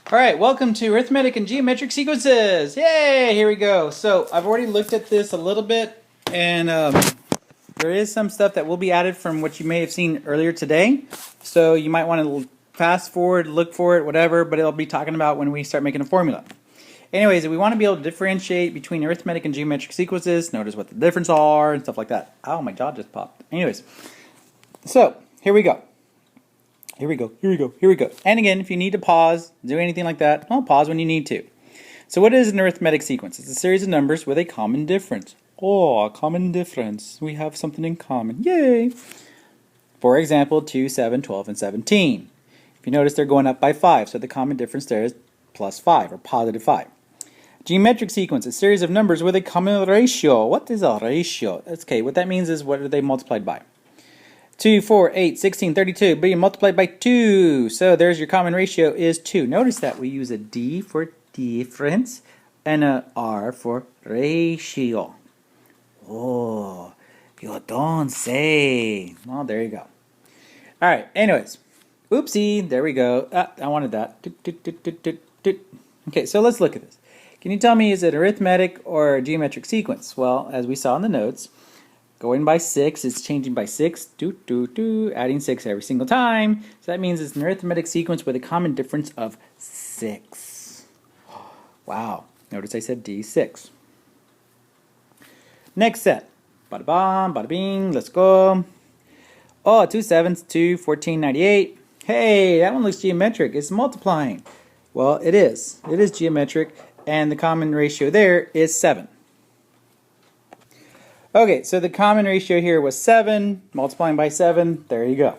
All right, welcome to Arithmetic and Geometric Sequences. Yay, here we go. So I've already looked at this a little bit, and there is some stuff that will be added from what you may have seen earlier today. So you might want to fast forward, look for it, whatever, but it'll be talking about when we start making a formula. Anyways, if we want to be able to differentiate between arithmetic and geometric sequences, notice what the difference are and stuff like that. Oh, my jaw just popped. Anyways, so here we go. Here we go. And again, if you need to pause, do anything like that, I'll pause when you need to. So what is an arithmetic sequence? It's a series of numbers with a common difference. Oh, a common difference. We have something in common. Yay! For example, 2, 7, 12, and 17. If you notice, they're going up by 5, so the common difference there is plus 5, or positive 5. Geometric sequence, a series of numbers with a common ratio. What is a ratio? Okay, what that means is what are they multiplied by? 2, 4, 8, 16, 32 being multiplied by 2. So there's your common ratio is 2. Notice that we use a D for difference and a R for ratio. Oh, you don't say. Well, there you go. All right, anyways. Oopsie, there we go. I wanted that. Okay, so let's look at this. Can you tell me, is it arithmetic or geometric sequence? Well, as we saw in the notes, going by 6, it's changing by 6, adding 6 every single time. So that means it's an arithmetic sequence with a common difference of 6. Wow. Notice I said D6. Next set. Bada bam, bada bing, let's go. Oh, 2 7s, 2, 14, 98. Hey, that one looks geometric. It's multiplying. Well, it is. It is geometric, and the common ratio there is 7. Okay, so the common ratio here was 7, multiplying by 7, there you go.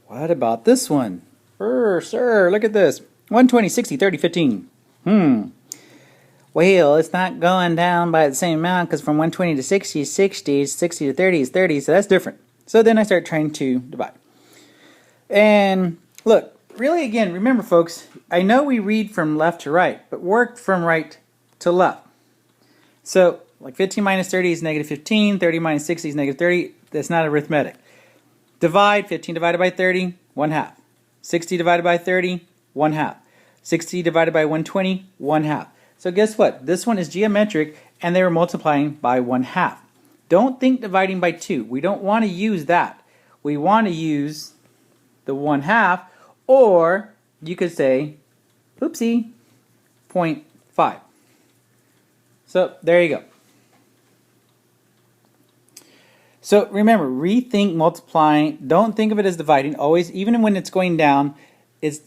What about this one? Sir, look at this. 120, 60, 30, 15. Well, it's not going down by the same amount because from 120 to 60 is 60, 60 to 30 is 30, so that's different. So then I start trying to divide. And look, really again, remember folks, I know we read from left to right, but work from right to left. So, like 15 minus 30 is negative 15, 30 minus 60 is negative 30. That's not arithmetic. Divide, 15 divided by 30, 1/2. 60 divided by 30, 1/2. 60 divided by 120, 1/2. So guess what? This one is geometric, and they were multiplying by 1/2. Don't think dividing by 2. We don't want to use that. We want to use the 1/2, or you could say, oopsie, 0.5. So there you go. So remember, rethink multiplying. Don't think of it as dividing. Always, even when it's going down, it's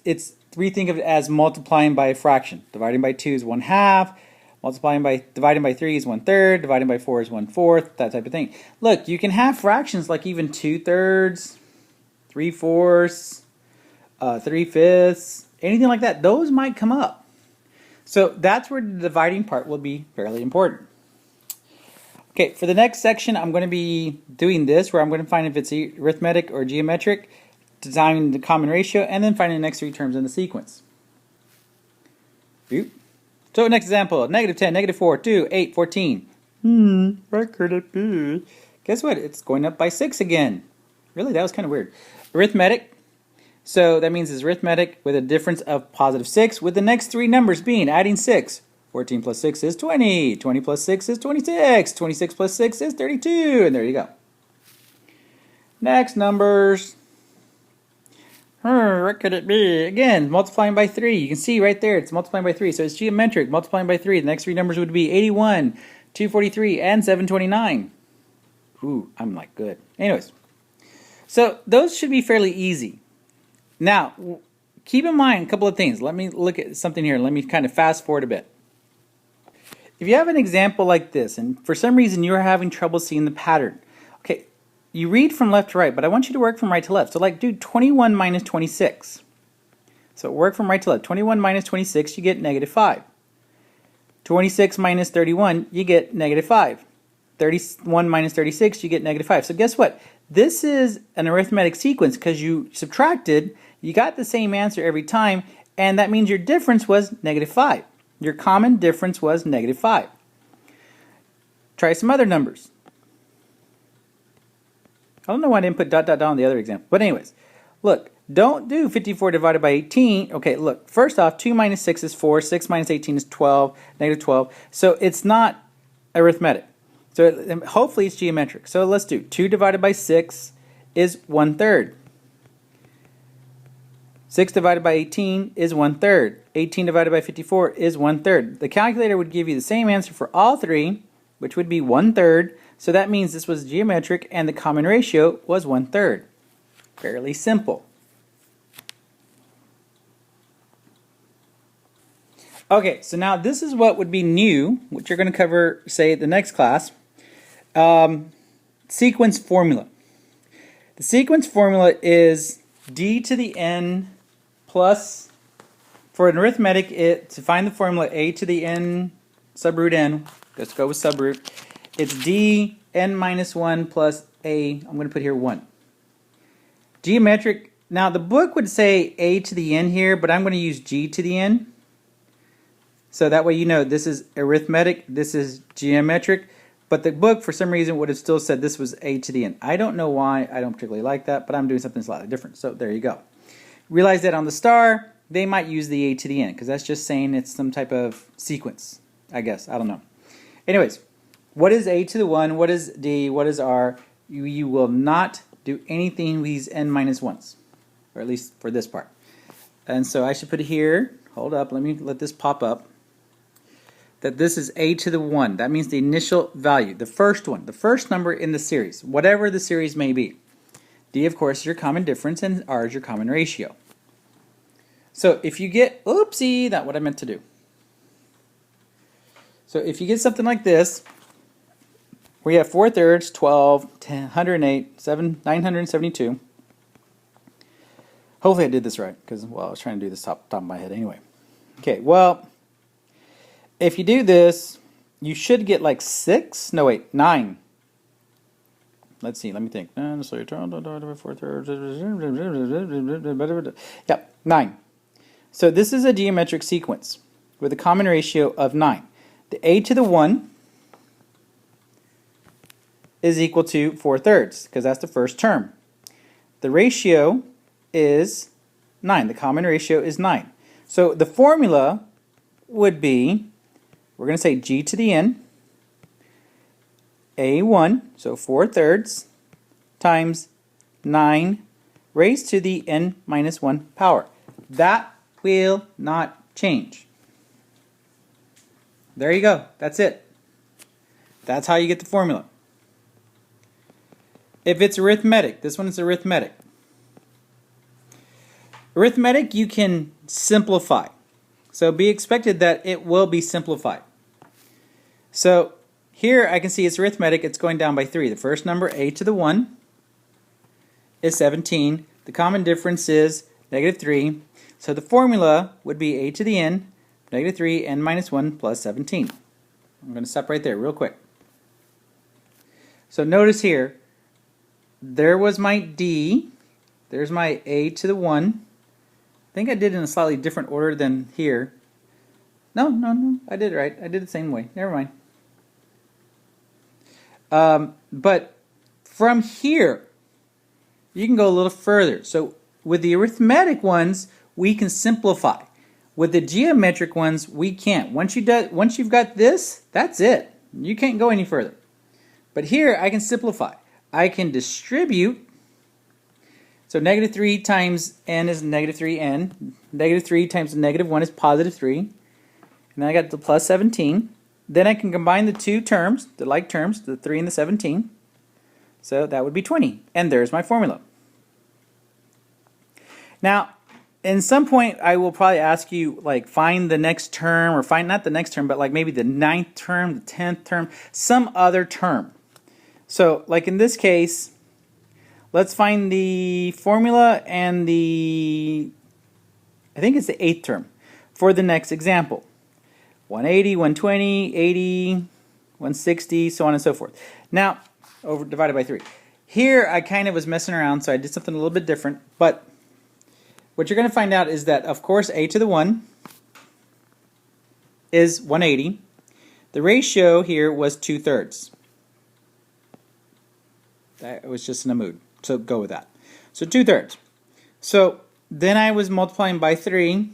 rethink of it as multiplying by a fraction. Dividing by 2 is 1/2. Dividing by 3 is 1/3. Dividing by 4 is 1/4. That type of thing. Look, you can have fractions like even 2/3, 3/4, 3/5, anything like that. Those might come up. So that's where the dividing part will be fairly important. Okay, for the next section, I'm going to be doing this, where I'm going to find if it's arithmetic or geometric, designing the common ratio, and then finding the next 3 terms in the sequence. So next example, negative 10, negative 4, 2, 8, 14. What could it be? Guess what? It's going up by 6 again. Really, that was kind of weird. Arithmetic. So that means it's arithmetic with a difference of positive 6, with the next 3 numbers being adding 6. 14 plus 6 is 20. 20 plus 6 is 26. 26 plus 6 is 32. And there you go. Next numbers. What could it be? Again, multiplying by 3. You can see right there it's multiplying by 3. So it's geometric, multiplying by 3. The next 3 numbers would be 81, 243, and 729. Ooh, I'm like good. Anyways, so those should be fairly easy. Now, keep in mind a couple of things. Let me look at something here. Let me kind of fast forward a bit. If you have an example like this, and for some reason you're having trouble seeing the pattern, okay, you read from left to right, but I want you to work from right to left. So like do 21 minus 26. So work from right to left. 21 minus 26, you get negative 5. 26 minus 31, you get negative 5. 31 minus 36, you get negative 5. So guess what? This is an arithmetic sequence because you subtracted, you got the same answer every time, and that means your difference was negative 5. Your common difference was negative 5. Try some other numbers. I don't know why I didn't put dot dot dot on the other example. But anyways, look, Don't do 54 divided by 18. Okay, look, first off, 2 minus 6 is 4, 6 minus 18 is 12, negative 12. So it's not arithmetic. So hopefully it's geometric. So let's do 2 divided by 6 is 1/3. 6 divided by 18 is 1/3. 18 divided by 54 is 1/3. The calculator would give you the same answer for all three, which would be 1/3. So that means this was geometric and the common ratio was 1/3. Fairly simple. Okay, so now this is what would be new, which you're going to cover, say, the next class. Sequence formula. The sequence formula is d to the n plus, for an arithmetic, to find the formula a to the n subroot n, let's go with subroot, it's d n minus 1 plus a, I'm going to put here 1. Geometric, now the book would say a to the n here, but I'm going to use g to the n. So that way you know this is arithmetic, this is geometric, but the book for some reason would have still said this was a to the n. I don't know why, I don't particularly like that, but I'm doing something slightly different. So there you go. Realize that on the star, they might use the a to the n, because that's just saying it's some type of sequence, I guess. I don't know. Anyways, what is a to the 1, what is d, what is r? You will not do anything with these n minus 1s, or at least for this part. And so I should put it here, hold up, let me let this pop up, that this is a to the 1. That means the initial value, the first one, the first number in the series, whatever the series may be. D, of course, is your common difference, and R is your common ratio. So if you get, oopsie, not what I meant to do. So if you get something like this, where you have 4/3, 12, 10, 108, 972. Hopefully I did this right, because, well, I was trying to do this top of my head anyway. Okay, well, if you do this, you should get like 6, no wait, 9. Let's see, let me think. Yep, 9. So this is a geometric sequence with a common ratio of 9. The a to the 1 is equal to 4/3, because that's the first term. The ratio is 9. The common ratio is 9. So the formula would be, we're going to say g to the n, a1, so 4/3, times 9 raised to the n minus 1 power. That will not change. There you go. That's it. That's how you get the formula. If it's arithmetic, this one is arithmetic. Arithmetic, you can simplify. So be expected that it will be simplified. So here I can see it's arithmetic, it's going down by 3. The first number, a to the 1, is 17. The common difference is negative 3. So the formula would be a to the n, negative 3, n minus 1 plus 17. I'm going to stop right there real quick. So notice here, there was my d, there's my a to the 1. I think I did it in a slightly different order than here. No, I did it right. I did it the same way. Never mind. But from here, you can go a little further. So with the arithmetic ones, we can simplify. With the geometric ones, we can't. Once you've got this, that's it. You can't go any further. But here, I can simplify. I can distribute. So negative 3 times n is negative 3n. Negative 3 times negative 1 is positive 3. And then I got the plus 17. Then I can combine the two terms, the like terms, the 3 and the 17. So that would be 20. And there's my formula. Now, in some point, I will probably ask you, like, find the next term, or find, not the next term, but like maybe the 9th term, the 10th term, some other term. So, like in this case, let's find the formula and the, I think it's the 8th term, for the next example. 180, 120, 80, 160, so on and so forth. Now, divided by 3. Here, I kind of was messing around, so I did something a little bit different, but what you're going to find out is that, of course, a to the 1 is 180. The ratio here was 2/3. That was just in a mood, so go with that. So 2/3. So then I was multiplying by 3,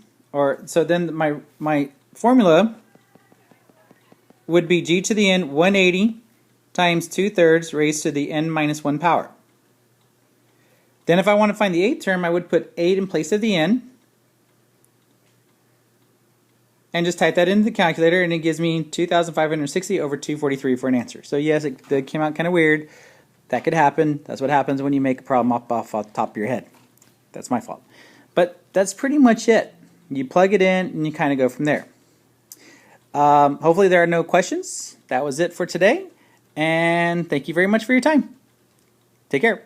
so then my formula would be g to the n 180 times 2/3 raised to the n minus 1 power. Then if I want to find the 8th term, I would put 8 in place of the n, and just type that into the calculator, and it gives me 2,560 over 243 for an answer. So yes, it came out kind of weird. That could happen. That's what happens when you make a problem off the top of your head. That's my fault. But that's pretty much it. You plug it in, and you kind of go from there. Hopefully there are no questions. That was it for today, and thank you very much for your time. Take care.